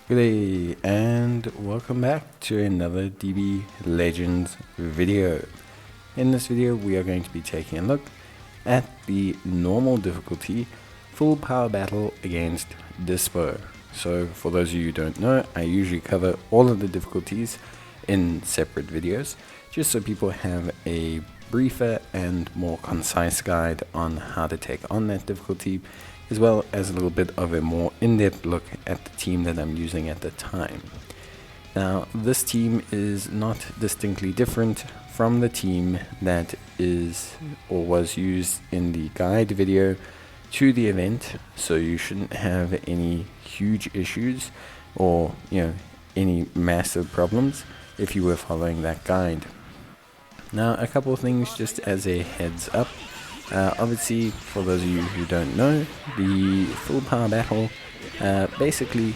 Good day and welcome back to another DB Legends video. In this video we are going to be taking a look at the normal difficulty full power battle against Dyspo. So for those of you who don't know, I usually cover all of the difficulties in separate videos just so people have a briefer and more concise guide on how to take on that difficulty, as well as a little bit of a more in-depth look at the team that I'm using at the time. Now, this team is not distinctly different from the team that is or was used in the guide video to the event, so you shouldn't have any huge issues or any massive problems if you were following that guide. Now, a couple of things just as a heads up. Obviously, for those of you who don't know, the full power battle, basically,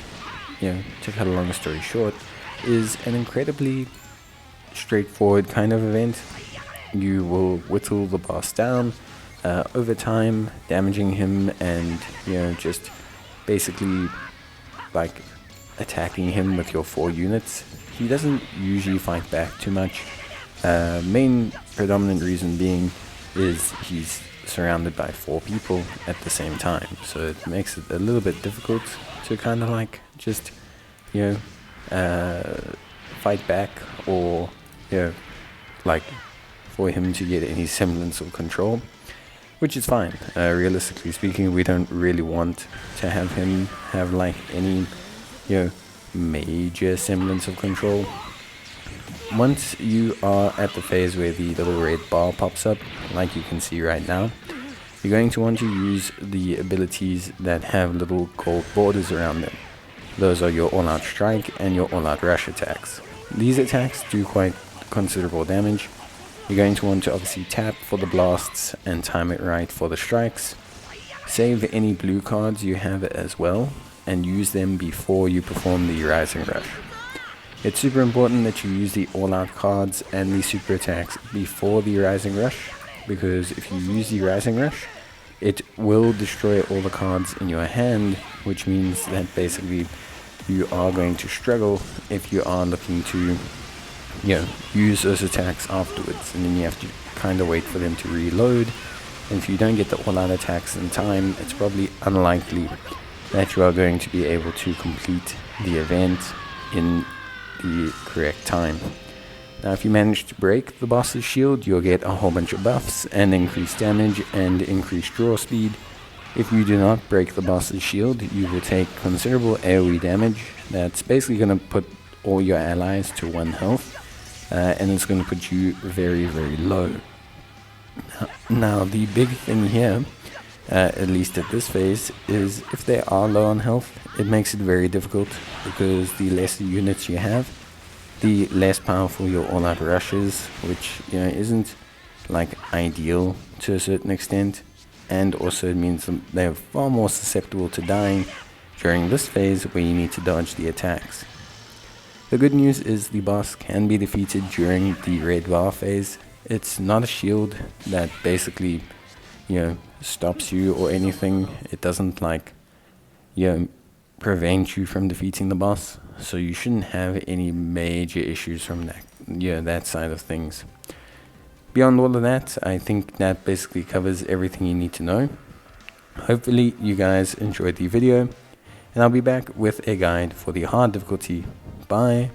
to cut a long story short, is an incredibly straightforward kind of event. You will whittle the boss down over time, damaging him and, just basically like attacking him with your 4 units. He doesn't usually fight back too much. Main predominant reason being is he's surrounded by 4 people at the same time, so it makes it a little bit difficult to kind of like just fight back, or like for him to get any semblance of control, which is fine. Realistically speaking, we don't really want to have him have like any major semblance of control. Once you are at the phase where the little red bar pops up, like you can see right now, you're going to want to use the abilities that have little gold borders around them. Those are your all-out strike and your all-out rush attacks. These attacks do quite considerable damage. You're going to want to obviously tap for the blasts and time it right for the strikes. Save any blue cards you have as well and use them before you perform the rising rush. It's super important that you use the all-out cards and the super attacks before the rising rush, because if you use the rising rush, it will destroy all the cards in your hand, which means that basically you are going to struggle if you are looking to use those attacks afterwards, and then you have to kind of wait for them to reload. And if you don't get the all-out attacks in time, it's probably unlikely that you are going to be able to complete the event in the correct time. Now, if you manage to break the boss's shield, you'll get a whole bunch of buffs and increased damage and increased draw speed. If you do not break the boss's shield, you will take considerable AoE damage. That's basically going to put all your allies to 1 health, and it's going to put you very, very low. Now, the big thing here, at least at this phase, is if they are low on health, it makes it very difficult, because the less units you have, the less powerful your all-out rush is, which isn't like ideal to a certain extent, and also it means they're far more susceptible to dying during this phase where you need to dodge the attacks. The good news is the boss can be defeated during the red bar phase. It's not a shield that basically stops you or anything. It doesn't prevent you from defeating the boss, so you shouldn't have any major issues from that side of things. Beyond all of that, I think that basically covers everything you need to know. Hopefully you guys enjoyed the video, and I'll be back with a guide for the hard difficulty. Bye.